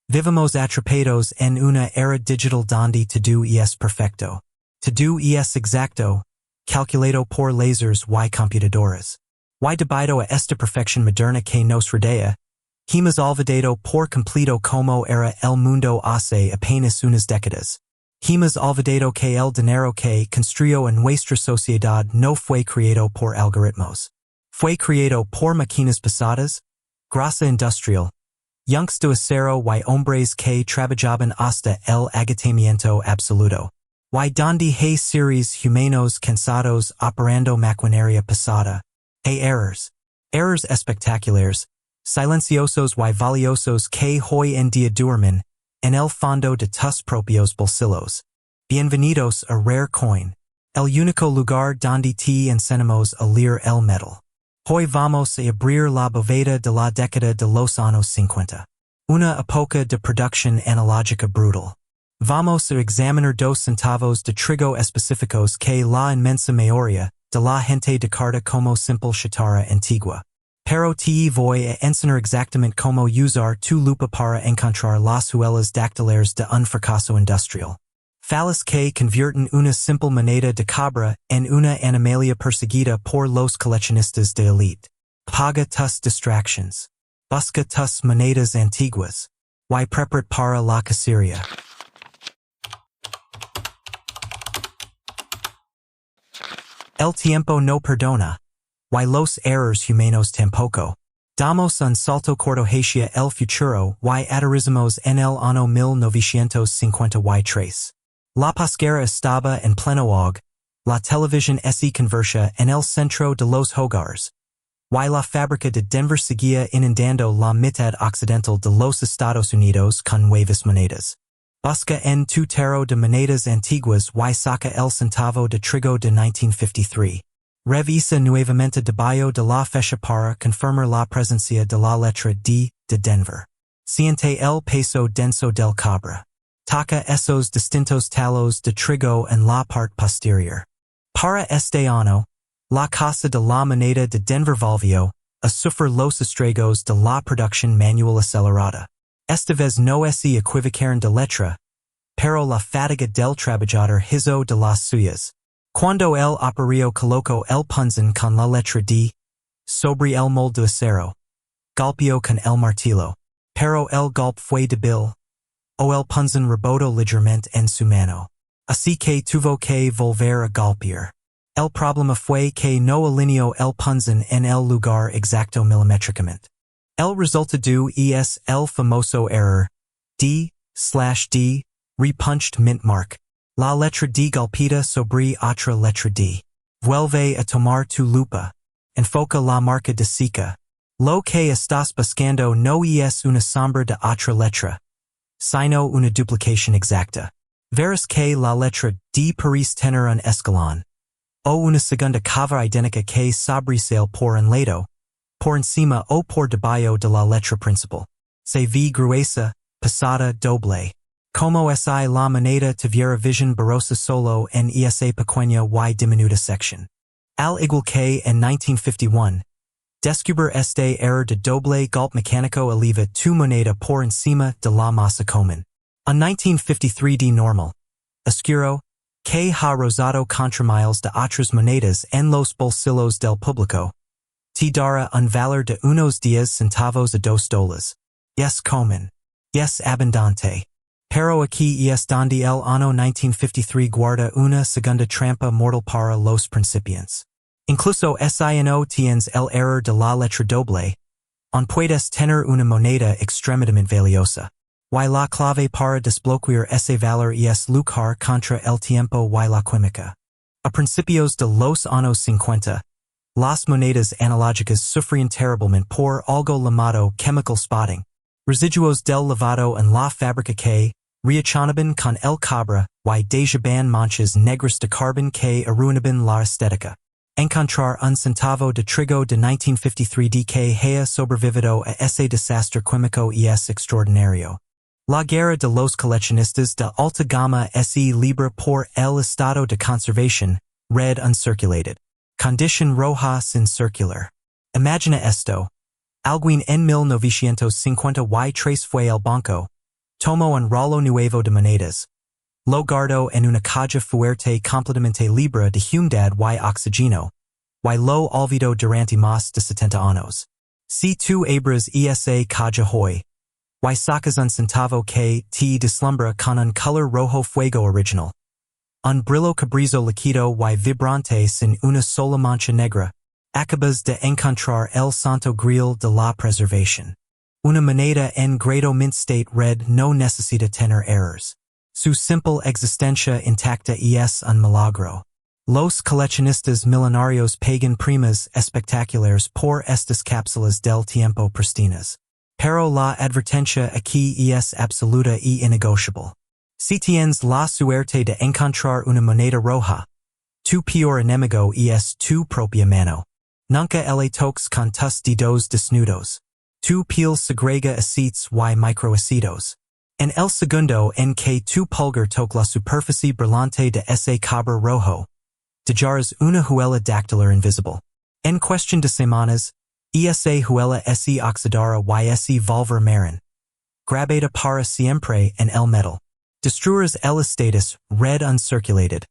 Vivimos atrapados en una era digital donde todo es perfecto. Todo es exacto, calculado por lasers y computadoras. Y debido a esta perfección moderna que nos rodea, hemos olvidado por completo como era el mundo hace apenas unas décadas. Hemos olvidado que el dinero que construyó en nuestra sociedad no fue creado por algoritmos. Fue creado por máquinas pesadas, grasa industrial, yunques de acero y hombres que trabajaban hasta el agotamiento absoluto. Y donde hay seres humanos cansados operando maquinaria pesada. Hay errors espectaculares, silenciosos y valiosos que hoy en día duermen en el fondo de tus propios bolsillos. Bienvenidos a Rare Coin, el único lugar donde te enseñamos a leer el metal. Hoy vamos a abrir la bóveda de la década de los años 50. Una época de producción analógica brutal. Vamos a examinar dos centavos de trigo específicos que la inmensa mayoría de la gente descarta como simple chatarra antigua. Pero te voy a enseñar exactamente cómo usar tu lupa para encontrar las huellas dactilares de un fracaso industrial. Falas que convierten una simple moneda de cobre en una animalia perseguida por los coleccionistas de élite. Paga tus distractions. Busca tus monedas antiguas. Y prepárate para la cacería. El tiempo no perdona. Y los errores humanos tampoco. Damos un salto corto hacia el futuro y aterrizamos en el año 1953. La posguerra estaba en pleno auge, la televisión se convertía en el centro de los hogares, y la fábrica de Denver seguía inundando la mitad occidental de los Estados Unidos con nuevas monedas. Busca en tu tarot de monedas antiguas y saca el centavo de trigo de 1953. Revisa nuevamente debajo de la fecha para confirmar la presencia de la letra D de Denver. Siente el peso denso del cobre. Toca esos distintos talos de trigo en la parte posterior. Para este año, la casa de la moneda de Denver volvió a sufrir los estragos de la producción manual acelerada. Esta vez no se equivocaron de letra, pero la fatiga del trabajador hizo de las suyas. Cuando el operario colocó el punzón con la letra D sobre el molde de acero, golpeó con el martillo, pero el golpe fue débil, o el punzón rebotó ligeramente en su mano. Así que tuvo que volver a golpear. El problema fue que no alineó el punzón en el lugar exacto milimétricamente. El resultado es el famoso error D/D repunched mint mark. La letra D golpeada sobre otra letra D. Vuelve a tomar tu lupa. Enfoca la marca de seca. Lo que estás buscando no es una sombra de otra letra, sino una duplicación exacta. Verás que la letra D parece tener un escalón, o una segunda cava idéntica que sobresale por un lado, por encima o por debajo de la letra principal. Se ve gruesa, pesada, doble. Como si la moneda tuviera visión borrosa solo en esa pequeña y diminuta sección. Al igual que en 1951, descubrir este error de doble golpe mecánico eleva tu moneda por encima de la masa común. En 1953 de normal, oscuro, que ha rozado contra miles de otras monedas en los bolsillos del público, te dará un valor de unos 10 centavos a $2. Es común. Es abundante. Pero aquí es donde el año 1953 guarda una segunda trampa mortal para los principiantes. Incluso si no tienes el error de la letra doble, aún puedes tener una moneda extremadamente valiosa. Y la clave para desbloquear ese valor es luchar contra el tiempo y la química. A principios de los años 50, las monedas analógicas sufrían terriblemente por algo llamado chemical spotting, residuos del lavado en la fábrica que reaccionaban con el cobre y dejaban manchas negras de carbón que arruinaban la estética. Encontrar un centavo de trigo de 1953 de que haya sobrevivido a ese desastre químico es extraordinario. La guerra de los coleccionistas de alta gama se libra por el estado de conservación, red uncirculated. Condition roja sin circular. Imagina esto. Alguien en 1950 y tres fue al banco, Tomo un rolo nuevo de monedas. Lo guardo en una caja fuerte completamente libre de humedad y oxígeno, y lo olvido durante más de 70 años. Si tú abres esa caja hoy, y sacas un centavo que te deslumbra con un color rojo fuego original. Un brillo cabrizo líquido y vibrante sin una sola mancha negra, acabas de encontrar el santo grial de la preservación. Una moneda en grado mint state red no necesita tener errors. Su simple existencia intacta es un milagro. Los coleccionistas millonarios pagan primas espectaculares por estas cápsulas del tiempo pristinas. Pero la advertencia aquí es absoluta y innegociable. Si tienes la suerte de encontrar una moneda roja, tu peor enemigo es tu propia mano. Nunca le toques con tus dedos desnudos. Tu piel segrega aceits y microacidos. En el segundo en que tu pulgar toque la superficie brillante de ese cobre rojo, dejarás una huella dactylar invisible. En cuestión de semanas, esa huella se oxidará y se volverá marrón. Grabada para siempre en el metal. Destruirás el estatus red uncirculated.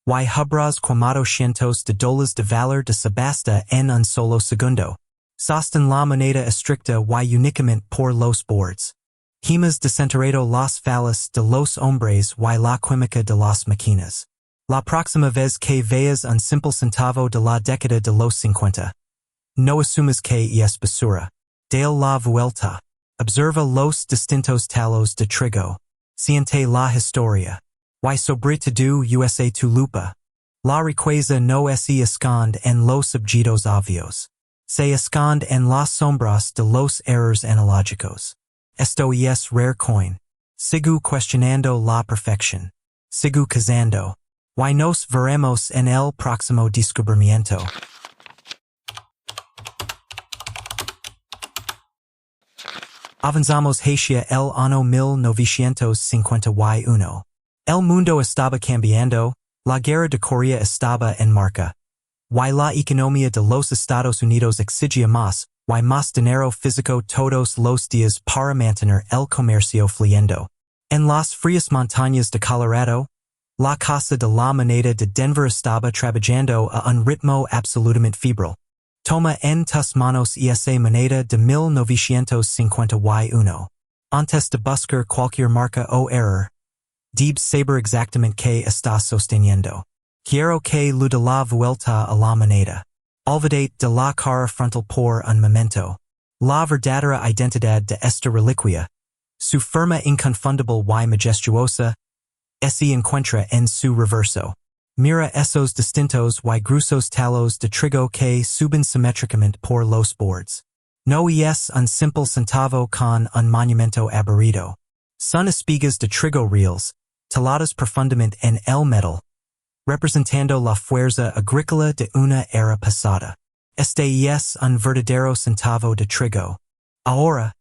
Y habrás quemado cientos de dólares de valor de subasta en un solo segundo. Sostén la moneda estricta y únicamente por los boards. Himas desenterrado las falas de los hombres y la química de las máquinas. La próxima vez que veas un simple centavo de la década de los 50. No asumas que es basura. Dale la vuelta. Observa los distintos talos de trigo. Siente la historia. Y sobre todo usa tu lupa. La riqueza no se esconde en los objetos obvios. Se esconde en las sombras de los errors analógicos. Esto es rare coin. Sigo cuestionando la perfección. Sigo cazando. Y nos veremos en el próximo descubrimiento. Avanzamos hacia el año 1951. El mundo estaba cambiando, la guerra de Corea estaba en marcha. Y la economía de los Estados Unidos exigía más, y más dinero físico todos los días para mantener el comercio fluyendo. En las frías montañas de Colorado, la Casa de la Moneda de Denver estaba trabajando a un ritmo absolutamente febril. Toma en tus manos esa moneda de 1951. Antes de buscar cualquier marca o error, debes saber exactamente qué estás sosteniendo. Quiero que le dé la vuelta a la moneda. Olvidate de la cara frontal por un momento. La verdadera identidad de esta reliquia, su forma inconfundible y majestuosa, se encuentra en su reverso. Mira esos distintos y gruesos talos de trigo que suben simétricamente por los boards. No es un simple centavo con un monumento aburrido. Son espigas de trigo reales, taladas profundamente en el metal, representando la fuerza agrícola de una era pasada. Este es un verdadero centavo de trigo. Ahora,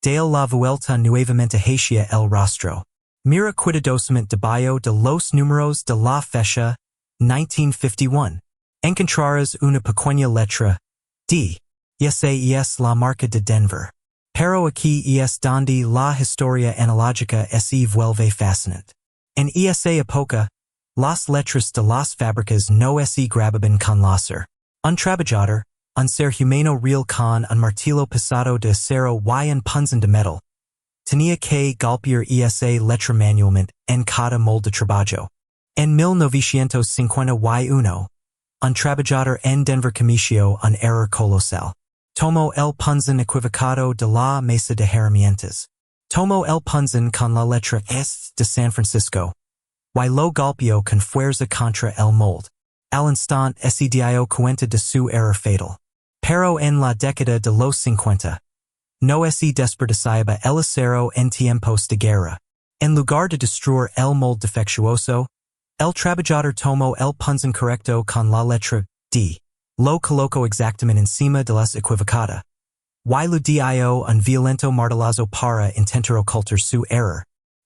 dale la vuelta nuevamente hacia el rostro. Mira cuidadosamente debajo de los números de la fecha 1951. Encontrarás una pequeña letra D. Esa es la marca de Denver. Pero aquí es donde la historia analógica se vuelve fascinante. En esa época, las letras de las fábricas no se grababan con láser. Un trabajador, un ser humano real con un martillo pesado de acero y un punzón de metal, tenía que golpear esa letra manualmente en cada molde de trabajo. En 1951, un trabajador en Denver cometió un error colosal. Tomó el punzón equivocado de la mesa de herramientas. Tomó el punzón con la letra S de San Francisco. Y lo golpeó con fuerza contra el molde. Al instante se dio cuenta de su error fatal. Pero en la década de los 50, no se desperdiciaba el acero en tiempos de guerra. En lugar de destruir el molde defectuoso, el trabajador tomó el punzón correcto con la letra D. Lo colocó exactamente encima de la equivocada. Y lo dio un violento martillazo para intentar ocultar su error.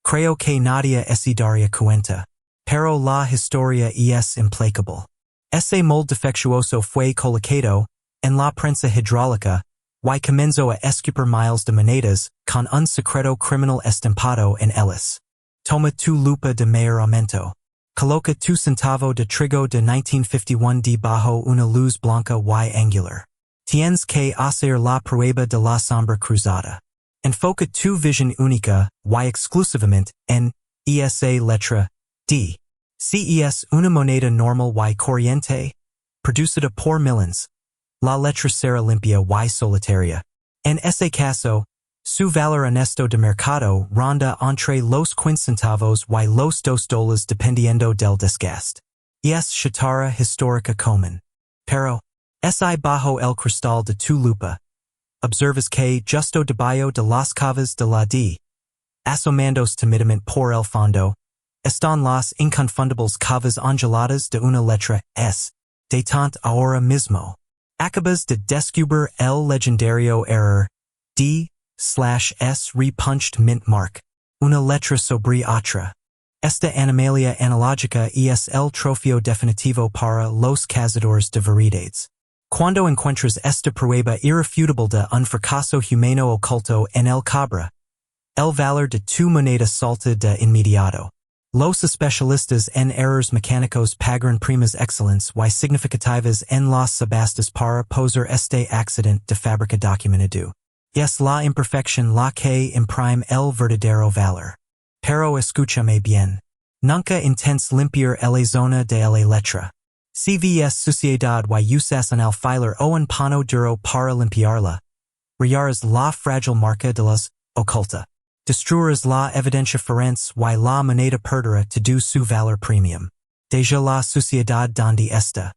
Creo que nadie se daría cuenta. Pero la historia es implacable. Ese molde defectuoso fue colocado en la prensa hidráulica y comenzo a escupir miles de monedas, con un secreto criminal estampado en ellas. Toma tu lupa de mayor aumento. Coloca tu centavo de trigo de 1951 debajo una luz blanca y angular. Tienes que hacer la prueba de la sombra cruzada. Enfoca tu visión única, y exclusivamente, en esa letra D. Si es una moneda normal y corriente, producida por millions, la letra será limpia y solitaria. En ese caso, su valor honesto de mercado ronda entre los 15 centavos y los $2 dependiendo del desgaste. Es chatarra histórica común. Pero, es bajo el cristal de tu lupa. Observas que justo debajo de las cavas de la D, asomándose timidamente por el fondo, están las inconfundibles cavas anguladas de una letra S, de tant ahora mismo. Acabas de descubrir el legendario error D/S repunched mint mark, una letra sobre otra. Esta anomalía analógica es el trofeo definitivo para los cazadores de verdades. Cuando encuentras esta prueba irrefutable de un fracaso humano oculto en el cabra, el valor de tu moneda salta de inmediato. Los especialistas en errores mecánicos pagan primas excellentes y significativas en las subastas para posar este accidente de fábrica documentado. Es la imperfección la que imprime el verdadero valor. Pero escúchame bien. Nunca intentes limpiar la zona de la letra. Si ves suciedad y usas un alfiler o un pano duro para limpiarla, rayarás la frágil marca de las oculta. Destruirás la evidencia forense y la moneda perderá todo su valor premium. Deja la suciedad donde está.